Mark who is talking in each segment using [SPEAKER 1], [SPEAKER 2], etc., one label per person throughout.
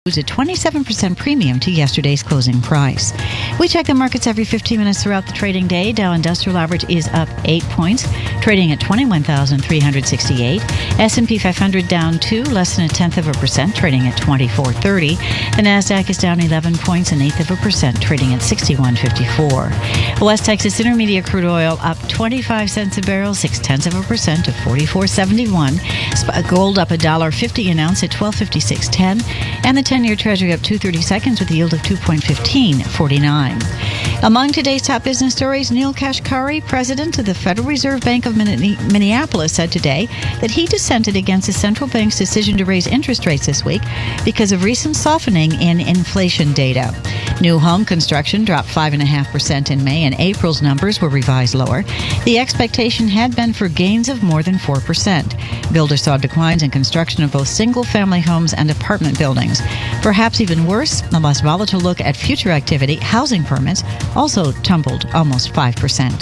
[SPEAKER 1] was a 27% premium to yesterday's closing price. We check the markets every 15 minutes throughout the trading day. Dow Industrial Average is up 8 points, trading at 21,368. S&P 500 down 2, less than 0.1%, trading at 2430. The Nasdaq is down 11 points, 0.1%, trading at 6154. West Texas Intermediate crude oil up 25 cents a barrel, 0.6% to 44.71. Gold up $1.50 an ounce at 1256.10, and the 10-year Treasury up 2/32 with a yield of 2.1549. Among today's top business stories, Neil Kashkari, president of the Federal Reserve Bank of Minneapolis, said today that he dissented against the central bank's decision to raise interest rates this week because of recent softening in inflation data. New home construction dropped 5.5% in May, and April's numbers were revised lower. The expectation had been for gains of more than 4%. Builders saw declines in construction of both single-family homes and apartment buildings. Perhaps even worse, a less volatile look at future activity, housing permits also tumbled almost 5%.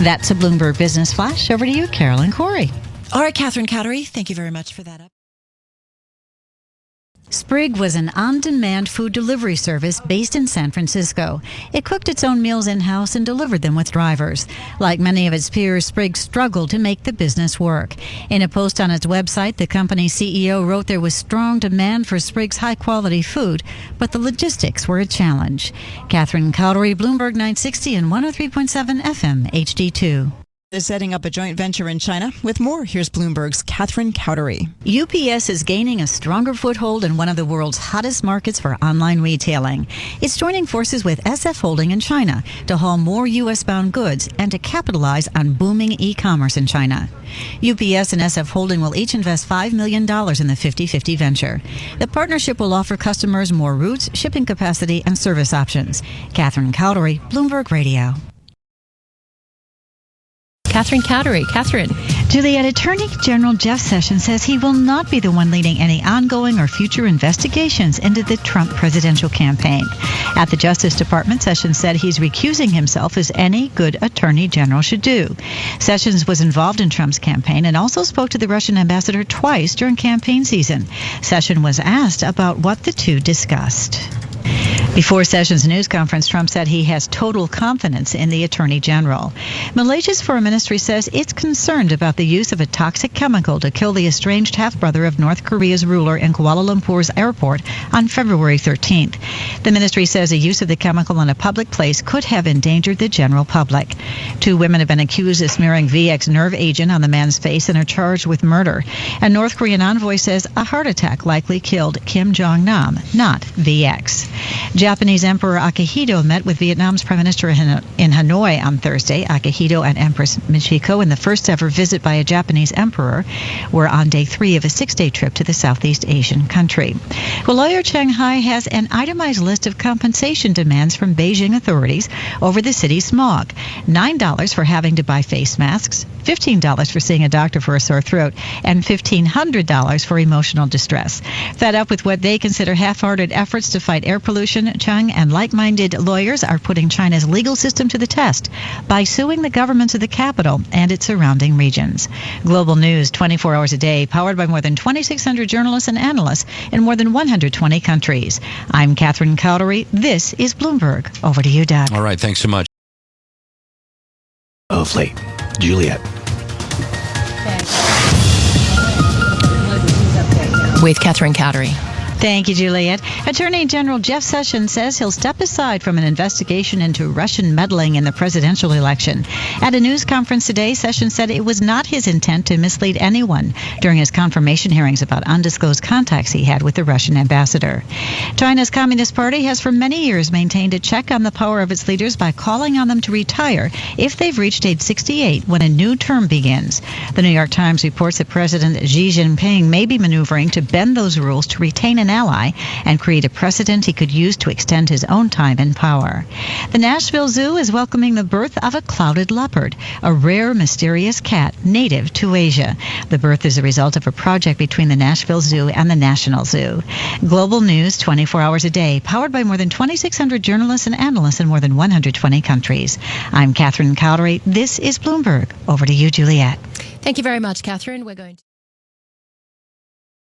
[SPEAKER 1] That's a Bloomberg Business Flash. Over to you, Carolyn Corey.
[SPEAKER 2] All right, Catherine Cowdery, thank you very much for that.
[SPEAKER 1] Sprig was an on-demand food delivery service based in San Francisco. It cooked its own meals in-house and delivered them with drivers. Like many of its peers, Sprig struggled to make the business work. In a post on its website, the company's CEO wrote there was strong demand for Sprig's high-quality food, but the logistics were a challenge. Catherine Cowdery, Bloomberg 960 and 103.7 FM HD2.
[SPEAKER 2] Is setting up a joint venture in China. With more, here's Bloomberg's Catherine Cowdery.
[SPEAKER 1] UPS is gaining a stronger foothold in one of the world's hottest markets for online retailing. It's joining forces with SF Holding in China to haul more U.S.-bound goods and to capitalize on booming e-commerce in China. UPS and SF Holding will each invest $5 million in the 50-50 venture. The partnership will offer customers more routes, shipping capacity, and service options. Catherine Cowdery, Bloomberg Radio.
[SPEAKER 3] Catherine Cowdery. Catherine.
[SPEAKER 1] Juliet, Attorney General Jeff Sessions says he will not be the one leading any ongoing or future investigations into the Trump presidential campaign. At the Justice Department, Sessions said he's recusing himself as any good attorney general should do. Sessions was involved in Trump's campaign and also spoke to the Russian ambassador twice during campaign season. Sessions was asked about what the two discussed. Before Sessions' news conference, Trump said he has total confidence in the Attorney General. Malaysia's Foreign Ministry says it's concerned about the use of a toxic chemical to kill the estranged half-brother of North Korea's ruler in Kuala Lumpur's airport on February 13th. The ministry says the use of the chemical in a public place could have endangered the general public. 2 women have been accused of smearing VX nerve agent on the man's face and are charged with murder. A North Korean envoy says a heart attack likely killed Kim Jong-nam, not VX. Japanese Emperor Akihito met with Vietnam's Prime Minister in Hanoi on Thursday. Akihito and Empress Michiko, in the first ever visit by a Japanese emperor, were on day 3 of a 6-day trip to the Southeast Asian country. Well, lawyer Shanghai has an itemized list of compensation demands from Beijing authorities over the city's smog. $9 for having to buy face masks, $15 for seeing a doctor for a sore throat, and $1,500 for emotional distress. Fed up with what they consider half-hearted efforts to fight air pollution, Chung and like-minded lawyers are putting China's legal system to the test by suing the governments of the capital and its surrounding regions. Global news 24 hours a day, powered by more than 2,600 journalists and analysts in more than 120 countries. I'm Catherine Cowdery. This is Bloomberg. Over to you, Doug.
[SPEAKER 4] All right, thanks so much.
[SPEAKER 5] Of late, Juliet.
[SPEAKER 3] With Catherine Cowdery.
[SPEAKER 1] Thank you, Juliet. Attorney General Jeff Sessions says he'll step aside from an investigation into Russian meddling in the presidential election. At a news conference today, Sessions said it was not his intent to mislead anyone during his confirmation hearings about undisclosed contacts he had with the Russian ambassador. China's Communist Party has for many years maintained a check on the power of its leaders by calling on them to retire if they've reached age 68 when a new term begins. The New York Times reports that President Xi Jinping may be maneuvering to bend those rules to retain an ally and create a precedent he could use to extend his own time in power. The Nashville Zoo is welcoming the birth of a clouded leopard, a rare, mysterious cat native to Asia. The birth is a result of a project between the Nashville Zoo and the National Zoo. Global news 24 hours a day, powered by more than 2,600 journalists and analysts in more than 120 countries. I'm Catherine Cowdery. This is Bloomberg. Over to you, Juliet.
[SPEAKER 3] Thank you very much, Catherine. We're going to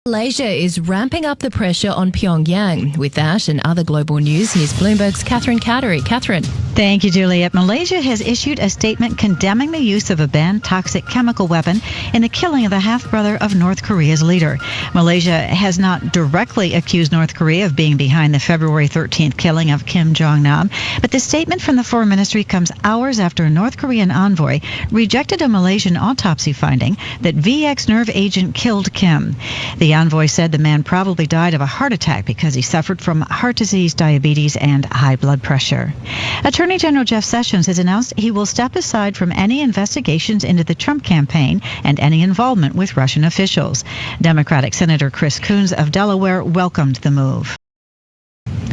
[SPEAKER 3] Malaysia is ramping up the pressure on Pyongyang. With that and other global news, here's Bloomberg's Catherine Cowdery. Catherine.
[SPEAKER 1] Thank you, Juliet. Malaysia has issued a statement condemning the use of a banned toxic chemical weapon in the killing of the half-brother of North Korea's leader. Malaysia has not directly accused North Korea of being behind the February 13th killing of Kim Jong-nam, but the statement from the foreign ministry comes hours after a North Korean envoy rejected a Malaysian autopsy finding that VX nerve agent killed Kim. The envoy said the man probably died of a heart attack because he suffered from heart disease, diabetes, and high blood pressure. Attorney General Jeff Sessions has announced he will step aside from any investigations into the Trump campaign and any involvement with Russian officials. Democratic Senator Chris Coons of Delaware welcomed the move.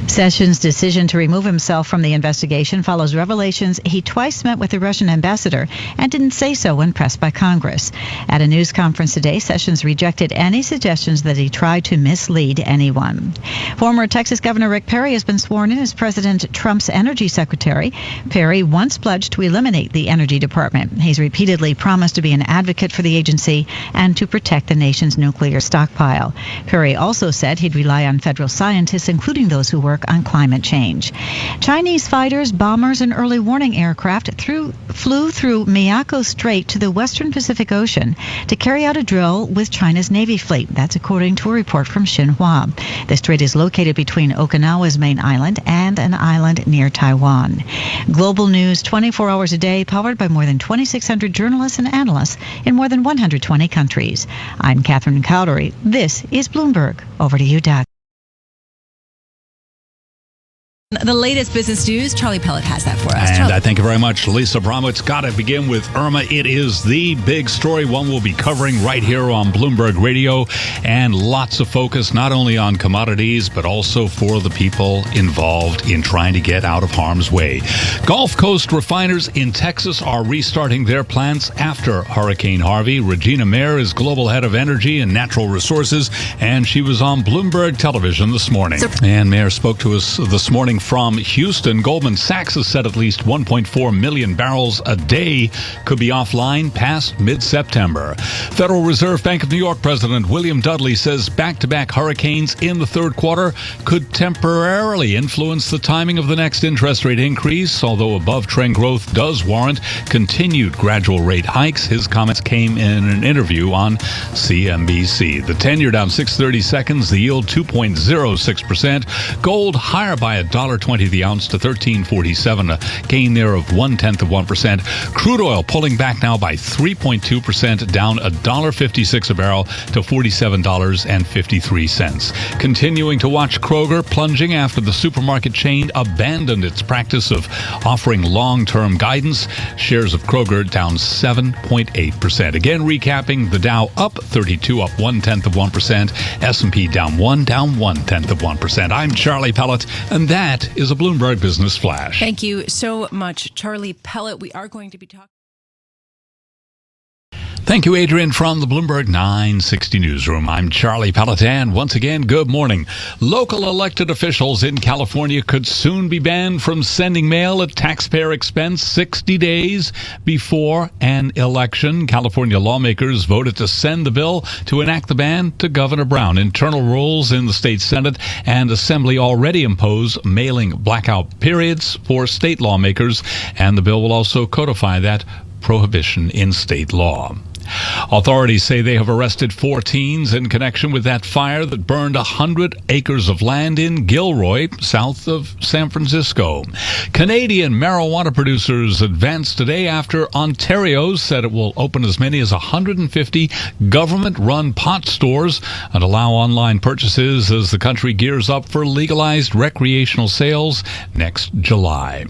[SPEAKER 1] Sessions' decision to remove himself from the investigation follows revelations he twice met with the Russian ambassador and didn't say so when pressed by Congress. At a news conference today, Sessions rejected any suggestions that he tried to mislead anyone. Former Texas Governor Rick Perry has been sworn in as President Trump's energy secretary. Perry once pledged to eliminate the Energy Department. He's repeatedly promised to be an advocate for the agency and to protect the nation's nuclear stockpile. Perry also said he'd rely on federal scientists, including those who work on climate change. Chinese fighters, bombers, and early warning aircraft flew through Miyako Strait to the western Pacific Ocean to carry out a drill with China's Navy fleet. That's according to a report from Xinhua. The strait is located between Okinawa's main island and an island near Taiwan. Global news 24 hours a day, powered by more than 2,600 journalists and analysts in more than 120 countries. I'm Catherine Cowdery. This is Bloomberg. Over to you, Doug.
[SPEAKER 2] The latest business news, Charlie Pellet has that for us.
[SPEAKER 4] And
[SPEAKER 2] Charlie.
[SPEAKER 4] thank you very much, Lisa Bramo. It's got to begin with Irma. It is the big story, one we'll be covering right here on Bloomberg Radio, and lots of focus not only on commodities, but also for the people involved in trying to get out of harm's way. Gulf Coast refiners in Texas are restarting their plants after Hurricane Harvey. Regina Mayer is Global Head of Energy and Natural Resources, and she was on Bloomberg Television this morning. And Mayer spoke to us this morning from Houston. Goldman Sachs has said at least 1.4 million barrels a day could be offline past mid-September. Federal Reserve Bank of New York President William Dudley says back-to-back hurricanes in the third quarter could temporarily influence the timing of the next interest rate increase, although above-trend growth does warrant continued gradual rate hikes. His comments came in an interview on CNBC. The 10-year down 6/30 seconds, the yield 2.06%. Gold higher by $1.20 the ounce to $13.47, a gain there of 0.1%. Crude oil pulling back now by 3.2%, down $1.56 a barrel to $47.53. Continuing to watch Kroger plunging after the supermarket chain abandoned its practice of offering long-term guidance. Shares of Kroger down 7.8%. Again, recapping, the Dow up 32, up 0.1%. S&P down 1.1%. I'm Charlie Pellet, and that is a Bloomberg Business Flash.
[SPEAKER 2] Thank you so much, Charlie Pellet. We are going to be talking.
[SPEAKER 4] Thank you, Adrian, from the Bloomberg 960 Newsroom. I'm Charlie Pellet, and once again, good morning. Local elected officials in California could soon be banned from sending mail at taxpayer expense 60 days before an election. California lawmakers voted to send the bill to enact the ban to Governor Brown. Internal rules in the state Senate and Assembly already impose mailing blackout periods for state lawmakers, and the bill will also codify that prohibition in state law. Authorities say they have arrested 4 teens in connection with that fire that burned 100 acres of land in Gilroy, south of San Francisco. Canadian marijuana producers advanced today after Ontario said it will open as many as 150 government-run pot stores and allow online purchases as the country gears up for legalized recreational sales next July.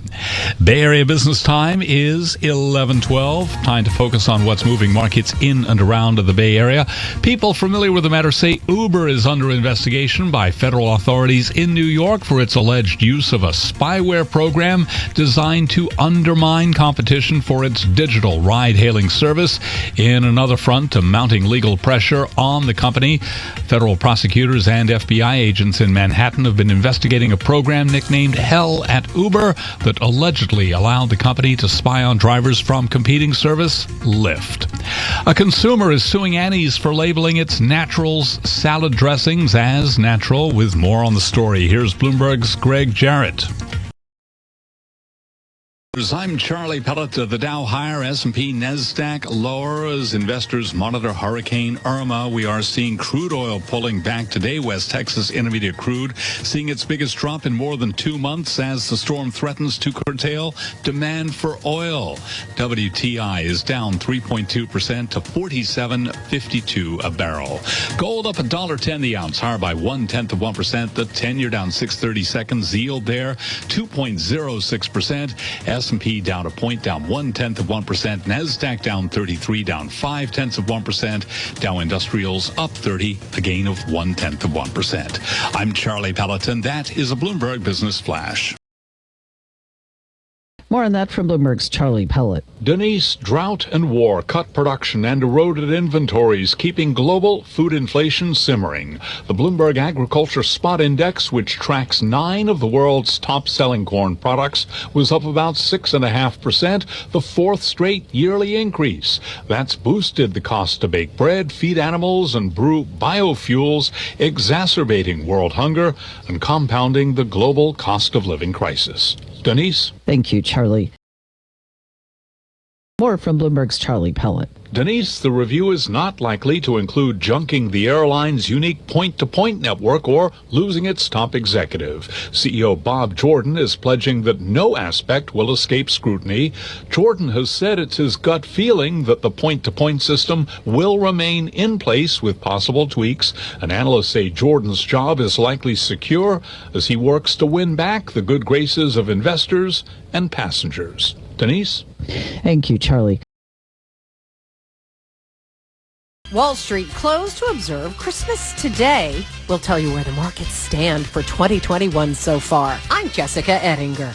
[SPEAKER 4] Bay Area Business Time is 11:12. Time to focus on what's moving markets in and around the Bay Area. People familiar with the matter say Uber is under investigation by federal authorities in New York for its alleged use of a spyware program designed to undermine competition for its digital ride-hailing service. In another front to mounting legal pressure on the company, federal prosecutors and FBI agents in Manhattan have been investigating a program nicknamed Hell at Uber that allegedly allowed the company to spy on drivers from competing service Lyft. A consumer is suing Annie's for labeling its Naturals salad dressings as natural. With more on the story, here's Bloomberg's Greg Jarrett. I'm Charlie Pellet. The Dow higher, S&P, NASDAQ lower as investors monitor Hurricane Irma. We are seeing crude oil pulling back today. West Texas Intermediate crude seeing its biggest drop in more than 2 months as the storm threatens to curtail demand for oil. WTI is down 3.2% to $47.52 a barrel. Gold up $1.10 the ounce, higher by 0.1%. The 10-year down 6/32. Yield there 2.06%. S&P down a point, down 0.1%. NASDAQ down 33, down 0.5%. Dow Industrials up 30, a gain of 0.1%. I'm Charlie Pelleton. That is a Bloomberg Business Flash.
[SPEAKER 5] More on that from Bloomberg's Charlie Pellet.
[SPEAKER 4] Denise, drought and war cut production and eroded inventories, keeping global food inflation simmering. The Bloomberg Agriculture Spot Index, which tracks 9 of the world's top-selling corn products, was up about 6.5%, the 4th straight yearly increase. That's boosted the cost to bake bread, feed animals, and brew biofuels, exacerbating world hunger and compounding the global cost of living crisis. Denise?
[SPEAKER 5] Thank you, Charlie. More from Bloomberg's Charlie Pellet.
[SPEAKER 4] Denise, the review is not likely to include junking the airline's unique point-to-point network or losing its top executive. CEO Bob Jordan is pledging that no aspect will escape scrutiny. Jordan has said it's his gut feeling that the point-to-point system will remain in place with possible tweaks, and analysts say Jordan's job is likely secure as he works to win back the good graces of investors and passengers. Denise?
[SPEAKER 5] Thank you, Charlie.
[SPEAKER 6] Wall Street closed to observe Christmas today. We'll tell you where the markets stand for 2021 so far. I'm Jessica Ettinger.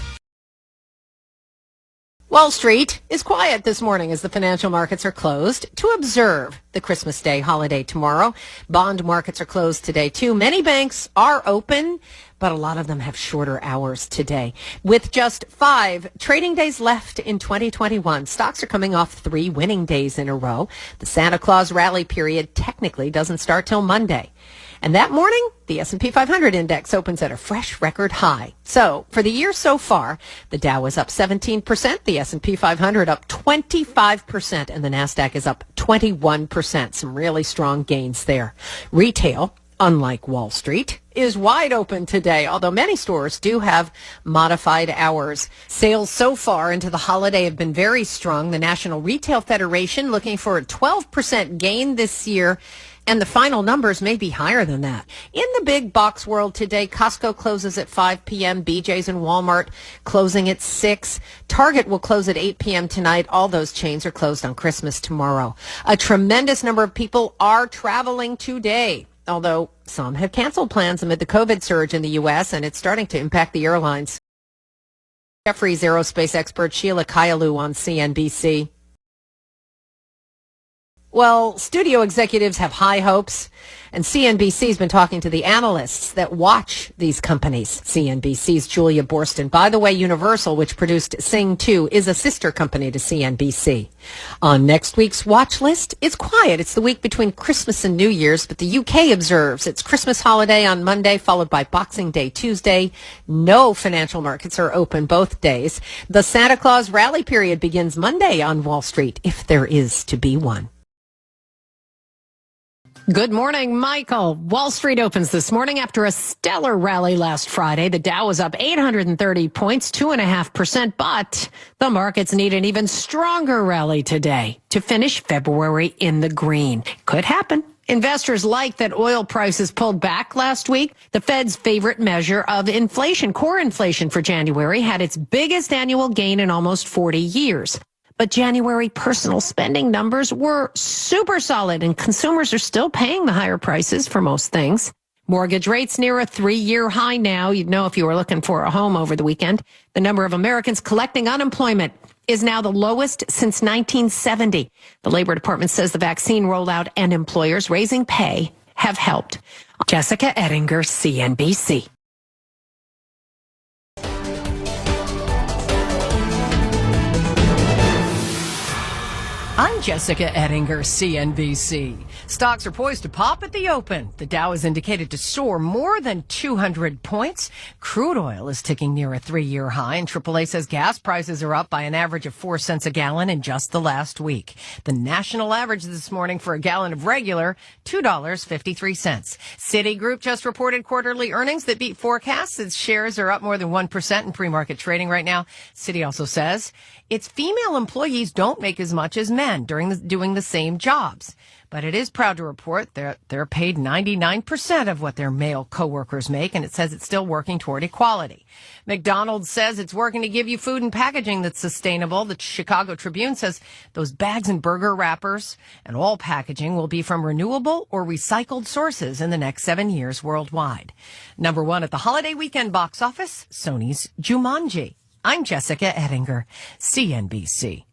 [SPEAKER 6] Wall Street is quiet this morning as the financial markets are closed to observe the Christmas Day holiday tomorrow. Bond markets are closed today, too. Many banks are open, but a lot of them have shorter hours today. With just 5 trading days left in 2021, stocks are coming off 3 winning days in a row. The Santa Claus rally period technically doesn't start till Monday. And that morning, the S&P 500 index opens at a fresh record high. So, for the year so far, the Dow is up 17%, the S&P 500 up 25%, and the NASDAQ is up 21%. Some really strong gains there. Retail, unlike Wall Street, is wide open today, although many stores do have modified hours. Sales so far into the holiday have been very strong. The National Retail Federation looking for a 12% gain this year, and the final numbers may be higher than that. In the big box world today, Costco closes at 5 p.m., BJ's and Walmart closing at 6. Target will close at 8 p.m. tonight. All those chains are closed on Christmas tomorrow. A tremendous number of people are traveling today, although some have canceled plans amid the COVID surge in the U.S., and it's starting to impact the airlines. Jefferies aerospace expert Sheila Kahyaoglu on CNBC. Well, studio executives have high hopes, and CNBC's been talking to the analysts that watch these companies. CNBC's Julia Borston. By the way, Universal, which produced Sing 2, is a sister company to CNBC. On next week's watch list, it's quiet. It's the week between Christmas and New Year's, but the UK observes its Christmas holiday on Monday, followed by Boxing Day Tuesday. No financial markets are open both days. The Santa Claus rally period begins Monday on Wall Street, if there is to be one. Good morning, Michael. Wall Street opens this morning after a stellar rally last Friday. The Dow was up 830 points, 2.5%, but the markets need an even stronger rally today to finish February in the green. Could happen. Investors like that oil prices pulled back last week. The Fed's favorite measure of inflation, core inflation for January, had its biggest annual gain in almost 40 years. But January personal spending numbers were super solid, and consumers are still paying the higher prices for most things. Mortgage rates near a 3-year high now. You'd know if you were looking for a home over the weekend. The number of Americans collecting unemployment is now the lowest since 1970. The Labor Department says the vaccine rollout and employers raising pay have helped. Jessica Ettinger, CNBC. I'm Jessica Ettinger, CNBC. Stocks are poised to pop at the open. The Dow is indicated to soar more than 200 points. Crude oil is ticking near a 3-year high, and AAA says gas prices are up by an average of 4 cents a gallon in just the last week. The national average this morning for a gallon of regular, $2.53. Citigroup just reported quarterly earnings that beat forecasts. Its shares are up more than 1% in pre-market trading right now. Citi also says its female employees don't make as much as men doing the same jobs. But it is proud to report they're paid 99% of what their male coworkers make, and it says it's still working toward equality. McDonald's says it's working to give you food and packaging that's sustainable. The Chicago Tribune says those bags and burger wrappers and all packaging will be from renewable or recycled sources in the next 7 years worldwide. Number one at the holiday weekend box office, Sony's Jumanji. I'm Jessica Ettinger, CNBC.